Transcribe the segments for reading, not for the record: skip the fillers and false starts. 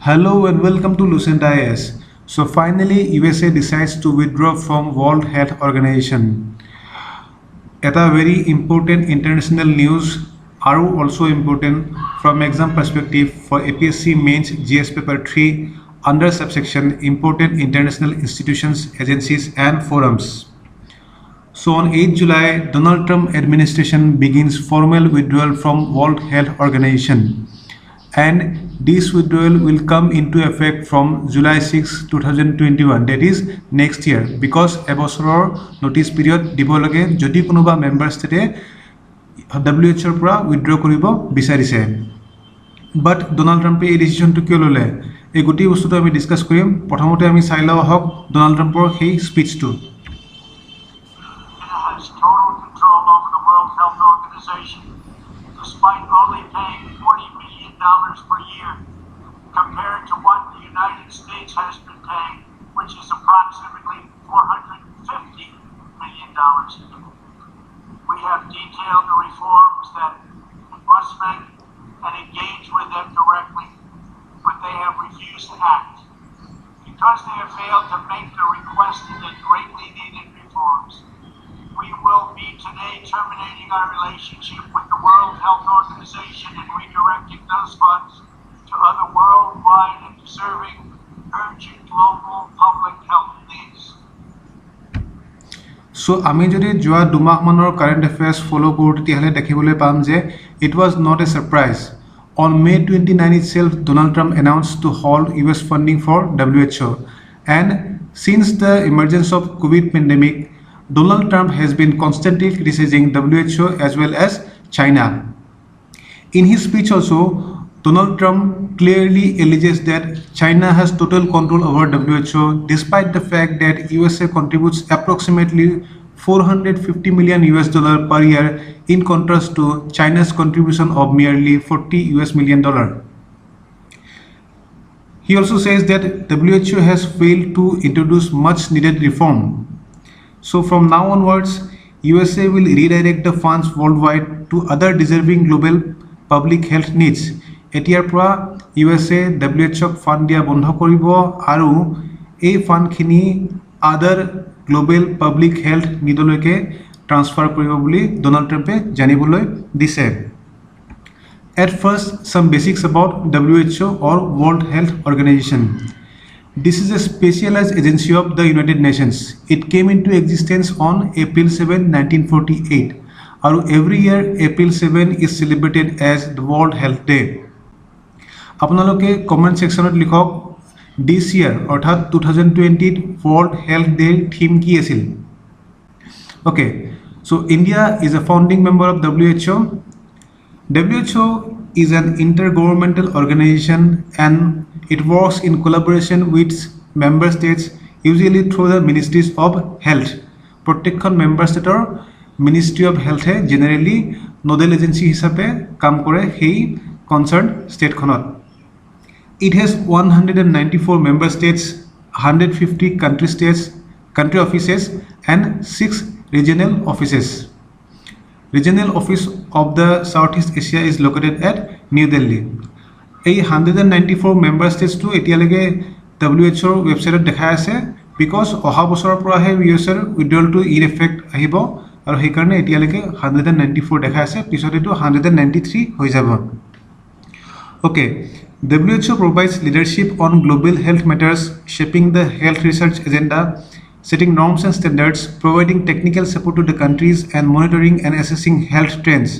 Hello and welcome to Lucent IS. So finally, USA decides to withdraw from World Health Organization. Eta very important international news are also important from exam perspective for APSC mains GS paper 3 under subsection important international institutions, agencies and forums. So on 8 July, Donald Trump administration begins formal withdrawal from World Health Organization. And this withdrawal will come into effect from July 6, 2021, that is next year, because এবছৰৰ notice period দিব লাগে যদি কোনোবা member state WHO পৰা withdraw কৰিব বিচাৰিছে। But Donald Trump এই ডিসিশনটো কিয় ললে এই গোটেই বস্তুটো আমি ডিসকাস কৰিম। প্ৰথমতে আমি চাই লওঁ হক ডোনাল্ড ট্ৰাম্পৰ সেই স্পিচটো। Despite only paying $40 million per year, compared to what the United States has been paying, which is approximately $450 million. We have detailed the reforms that it must make and engage with them directly, but they have refused to act. Because they have failed to make the requested and greatly needed reforms, we will be today terminating our relationship with the World Health Organization and redirecting those funds to other worldwide and deserving urgent global public health needs. So আমি যদি যোৱা দুমাহ মানৰ current এফেয়াৰ্স ফলো কৰোঁ তেতিয়াহ'লে দেখিবলৈ পাম যে it was not a surprise. On May 29 itself, Donald Trump announced to halt US funding for WHO. And since the emergence of COVID pandemic, Donald Trump has been constantly criticizing WHO as well as China. In his speech also, Donald Trump clearly alleges that China has total control over WHO despite the fact that USA contributes approximately $450 million per year in contrast to China's contribution of merely $40 million. He also says that WHO has failed to introduce much needed reform. So from now onwards, USA will redirect the funds worldwide to other deserving global public health needs. এতিয়াৰ পৰা USA WHO fund দিয়া বন্ধ কৰিব আৰু এই ফান্ডখিনি আদাৰ global public health নিডলৈকে transfer কৰিব বুলি ডোনাল্ড ট্ৰাম্পে জানিবলৈ দিছে। At first, some basics about WHO or World Health Organization. This is a specialized agency of the United Nations. It came into existence on April 7, 1948. And every year, April 7 is celebrated as the World Health Day. আপোনালোকে comment section লিখক this year অৰ্থাৎ 2020 World Health Day theme কি আছিল? Okay, so India is a founding member of WHO. WHO is an intergovernmental organization and it works in collaboration with member states, usually through the Ministries of Health. প্ৰত্যেকখন member stateৰ Ministry of Health generally nodal agency হিচাপে কাম কৰে সেই concerned stateখনত. It has 194 member states, 150 country offices and 6 regional offices. Regional office of the Southeast Asia is located at New Delhi. এই 194 member states to এতিয়ালৈকে WHO website দেখাই আছে because অহা বছৰৰ পৰাহে US withdrawal to in effect আহিব আৰু সেই কাৰণে এতিয়ালৈকে 194 দেখাই আছে পিছত এটো 193 হৈ যাব। Okay, WHO provides leadership on global health matters, shaping the health research agenda, setting norms and standards, providing technical support to the countries and monitoring and assessing health trends.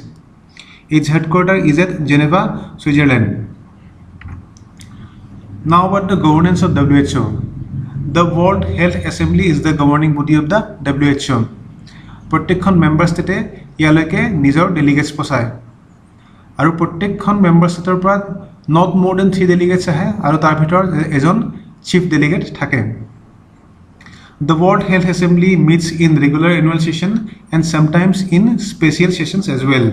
Its headquarters is at Geneva, Switzerland. Now about the governance of WHO. The World Health Assembly is the governing body of the WHO. প্ৰত্যেকখন member ষ্টেটে ইয়ালৈকে নিজৰ delegates পঠায় আৰু প্ৰত্যেকখন member ষ্টেটৰ পৰা not more than 3 delegates আহে আৰু তাৰ ভিতৰত এজন চিফ ডেলিগেট থাকে। The World Health Assembly meets in regular annual session and sometimes in special sessions as well.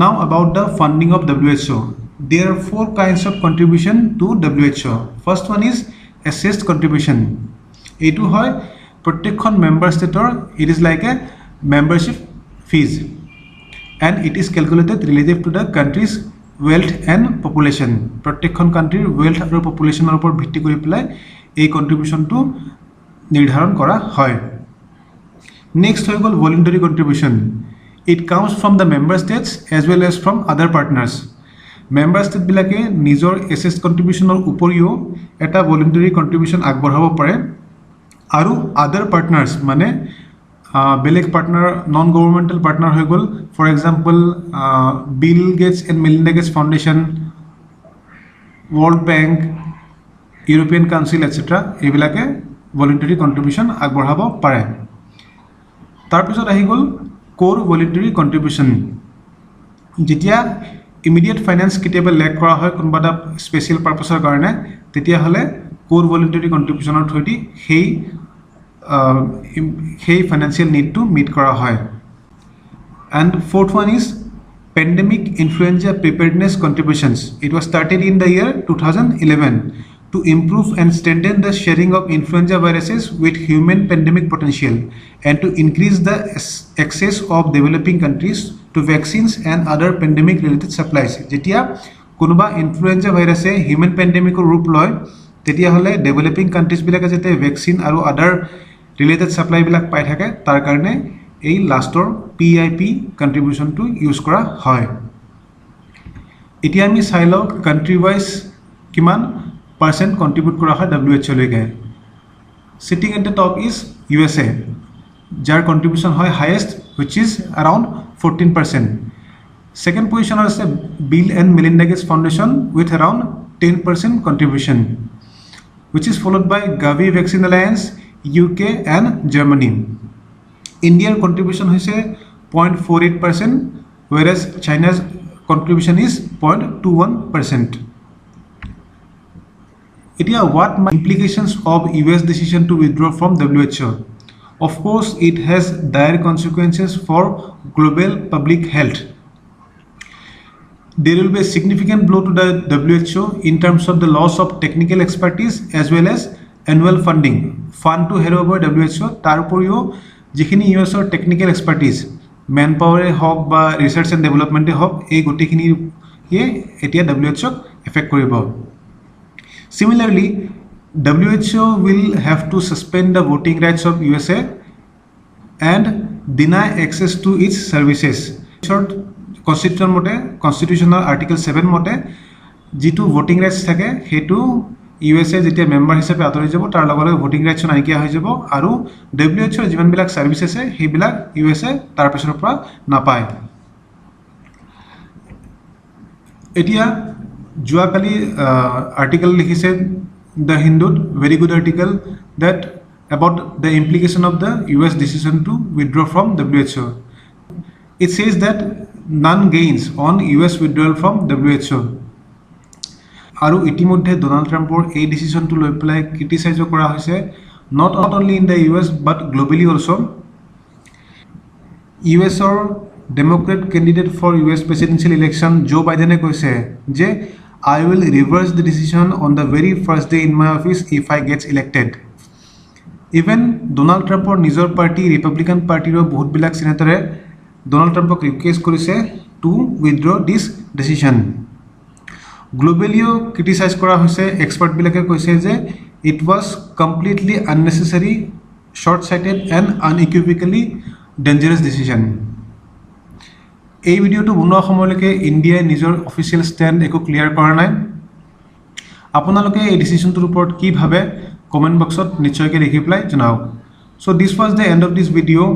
Now about the funding of WHO. There are 4 kinds of contribution to WHO. First one is assessed contribution. এইটো হয় প্ৰত্যেকখন member ষ্টেটৰ it is like a membership fees and it is calculated relative to the country's wealth and population প্ৰত্যেকখন কান্ট্ৰিৰ wealth আৰু populationৰ ওপৰত ভিত্তি কৰি পেলাই এই কন্ট্ৰিবিউশনটো নিৰ্ধাৰণ কৰা হয় নেক্সট হৈ গ'ল voluntary contribution it comes from the member states as well as from other partners member state বিলাকে নিজৰ assessed contributionৰ উপৰিও এটা voluntary contribution আগবঢ়াব পাৰে আৰু other partners মানে বেলেগ পাৰ্টনাৰ নন গভৰ্নমেন্টাল পাৰ্টনাৰ হৈ গ'ল for example Bill Gates and Melinda Gates foundation world bank European council etcetera এইবিলাকে ভলেণ্টাৰী কণ্ট্ৰিবিউশ্যন আগবঢ়াব পাৰে তাৰপিছত আহি গ'ল কোৰ ভলেণ্টাৰী কণ্ট্ৰিবিউশ্যন যেতিয়া ইমিডিয়েট ফাইনেন্স কেতিয়াবা লেক কৰা হয় কোনোবা এটা স্পেচিয়েল পাৰ্পাছৰ কাৰণে তেতিয়াহ'লে কোৰ ভলেণ্টাৰী কণ্ট্ৰিবিউশ্যনৰ থ্ৰুদি সেই financial need to meet kora hoy and fourth one is pandemic influenza preparedness contributions it was started in the year 2011 to improve and strengthen the sharing of influenza viruses with human pandemic potential and to increase the access of developing countries to vaccines and other pandemic related supplies jetia konuba influenza virus e human pandemic or roop loy tetia hole developing countries bilaka jete vaccine aru other related supply বিলাক পাই থাকে তাৰ কাৰণে এই লাষ্টৰ PIP কন্ট্ৰিবিউশন to use কৰা হয় এতিয়া আমি চাই লও কান্ট্ৰি ওয়াইজ কিমান পাৰ্সেন্ট কন্ট্ৰিবিউট কৰা হয় WHO লৈকে sitting at the top is USA যাৰ কন্ট্ৰিবিউশন হয় highest which is around 14% second position আছে Bill and Melinda Gates Foundation with around 10% contribution which is followed by Gavi Vaccine Alliance UK and Germany. India's contribution is 0.48%, whereas China's contribution is 0.21%. What are implications of US decision to withdraw from WHO? Of course, it has dire consequences for global public health. There will be a significant blow to the WHO in terms of the loss of technical expertise as well as annual funding fund to head over WHO tar uporiyo jikhini US or technical expertise manpower e hok ba research and development e hok ei goti khini ye etia WHO affect koribo similarly WHO will have to suspend the voting rights of USA and deny access to its services short constitutional article 7 mote jitu voting rights thake hetu USA যেতিয়া member হিচাপে আতৰি যাব তাৰ লগতে voting rights নাইকিয়া হৈ যাব আৰু WHO যিমান বিলাক সাৰ্ভিস আছে হেবিলাক USA তাৰ পিছৰ পৰা নাপায় এতিয়া জুৱাকালি আৰ্টিকেল লিখিছে দ্য হিন্দুত very good article that about the implication of the US decision to withdraw from WHO it says that none gains on US withdrawal from WHO আৰু ইতিমধ্যে ডোনাল্ড ট্ৰাম্পৰ এই ডিসিশনটো লৈ পেলাই ক্ৰিটিসাইজ কৰা হৈছে not only in the US but globally also US or Democrat candidate for US presidential election Joe Biden কৈছে যে I will reverse the decision on the very first day in my office if I gets elected even Donald Trumpৰ নিজৰ party Republican পাৰ্টিৰ বহুত বিলাক সিনেটৰে Donald ট্ৰাম্পক request কৰিছে to withdraw this decision Globally criticize kora hoise expert bilake koise je it was completely unnecessary short sighted and unequivocally dangerous decision ei video to bunwa samoyleke India nijor official stand eko clear kora nai apunaloke ei decision tur upor ki bhabe comment box ot nichoyke likhi play janao so this was the end of this video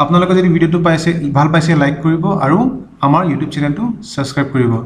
apnaloke jodi video to paise bhal paise like koribo aru amar YouTube channel to subscribe koribo